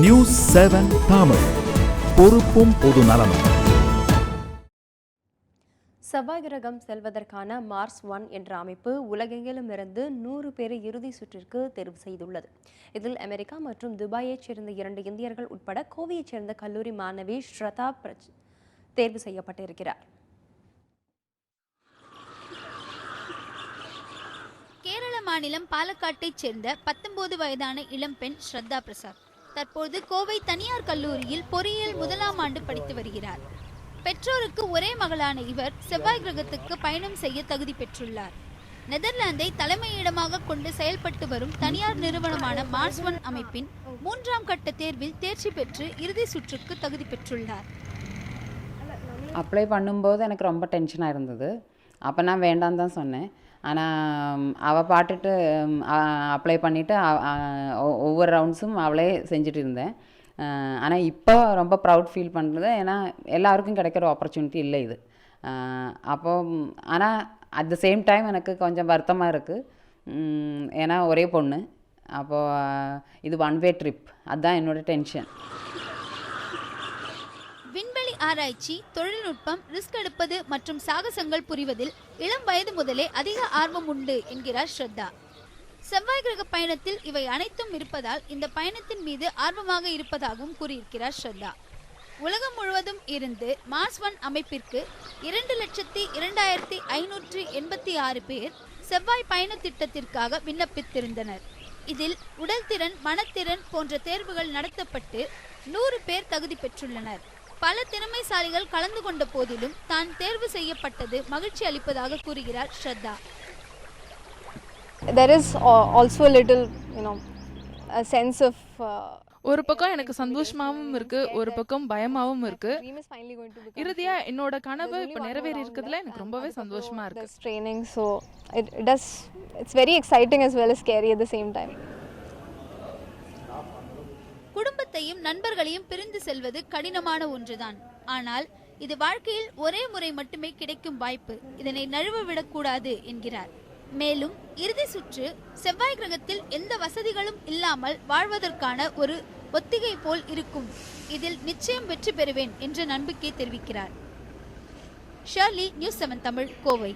News 7 Tamil, பொறுப்பும் பொது நலமும். செவ்வாய் கிரகம் செல்வதற்கான மார்ஸ் 1 என்ற அமைப்பு உலகெங்கிலும் இருந்து 100 பேரை இறுதி சுற்றிற்கு தேர்வு செய்துள்ளது. இதில் அமெரிக்கா மற்றும் துபாயைச் சேர்ந்த 2 இந்தியர்கள் உட்பட கோவையைச் சேர்ந்த கல்லூரி மாணவி ஸ்ரதா தேர்வு செய்யப்பட்டிருக்கிறார். கேரள மாநிலம் பாலக்காட்டைச் சேர்ந்த 19 வயதான இளம்பெண் ஸ்ரத்தா பிரசாத் தற்போது கோவை தனியார் கல்லூரியில் பொறியியல் 1ஆம் ஆண்டு படித்து வருகிறார். பெற்றோருக்கு ஒரே மகளான இவர் செவ்வாய் கிரகத்துக்கு பயணம் செய்ய தகுதி பெற்றுள்ளார். நெதர்லாந்தை தலைமையிடமாக கொண்டு செயல்பட்டு வரும் தனியார் நிறுவனமான மார்ஸ் 1 அமைப்பின் 3ஆம் கட்ட தேர்வில் தேர்ச்சி பெற்று இறுதி சுற்றுக்கு தகுதி பெற்றுள்ளார். அப்ளை பண்ணும்போது எனக்கு ரொம்ப டென்ஷனாக இருந்தது. அப்போ நான் வேண்டான்னு தான் சொன்னேன். ஆனால் அவள் பாட்டுட்டு அப்ளை பண்ணிவிட்டு ஒவ்வொரு ரவுண்ட்ஸும் அவளே செஞ்சுட்டு இருந்தேன். ஆனால் இப்போ ரொம்ப ப்ரவுட் ஃபீல் பண்ணுறது, ஏன்னா எல்லாருக்கும் கிடைக்கிற ஆப்பர்ச்சுனிட்டி இல்லை இது. அப்போது ஆனால் அட் த சேம் டைம் எனக்கு கொஞ்சம் வருத்தமாக இருக்குது. ஏன்னா ஒரே பொண்ணு. அப்போது இது ஒன் வே ட்ரிப், அதுதான் என்னோடய டென்ஷன். விண்வெளி ஆராய்ச்சி, தொழில்நுட்பம், ரிஸ்க் எடுப்பது மற்றும் சாகசங்கள் புரிவதில் இளம் வயது முதலே அதிக ஆர்வம் உண்டு என்கிறார் ஸ்ரத்தா. செவ்வாய் கிரக பயணத்தில் இவை அனைத்தும் இருப்பதால் இந்த பயணத்தின் மீது ஆர்வமாக இருப்பதாகவும் கூறியிருக்கிறார் ஸ்ரத்தா. உலகம் முழுவதும் இருந்து மார்ஸ் 1 அமைப்பிற்கு 2,02,586 பேர் செவ்வாய் பயண திட்டத்திற்காக விண்ணப்பித்திருந்தனர். இதில் உடல் திறன், மனத்திறன் போன்ற தேர்வுகள் நடத்தப்பட்டு 100 பேர் தகுதி பெற்றுள்ளனர். பல திறமைசாலிகள் கலந்து கொண்ட போதிலும் தான் தேர்வு செய்யப்பட்டது மகிழ்ச்சி அளிப்பதாக கூறுகிறார் ஸ்ரத்தா. There is also a little, a sense of ஒரு பக்கம் எனக்கு சந்தோஷமாவும் இருக்கு, ஒரு பக்கம் பயமாவும் இருக்கு. இறுதியா என்னோட கனவு இப்ப நிறைவேறி இருக்கிறதுல எனக்கு ரொம்பவே சந்தோஷமா இருக்கு. Training, so it's very exciting as well as scary at the same time. குடும்பத்தையும் நண்பர்களையும் பிரிந்து செல்வது கடினமான ஒன்றுதான். ஆனால் இது வாழ்க்கையில் ஒரே முறை மட்டுமே கிடைக்கும் வாய்ப்பு. இதனை நழுவ விடக்கூடாது என்கிறார். மேலும் இறுதி சுற்று செவ்வாய் கிரகத்தில் எந்த வசதிகளும் இல்லாமல் வாழ்வதற்கான ஒரு ஒத்திகை போல் இருக்கும். இதில் நிச்சயம் வெற்றி பெறுவேன் என்ற நம்பிக்கை தெரிவிக்கிறார். Shirley, news 7 Tamil, Kovai.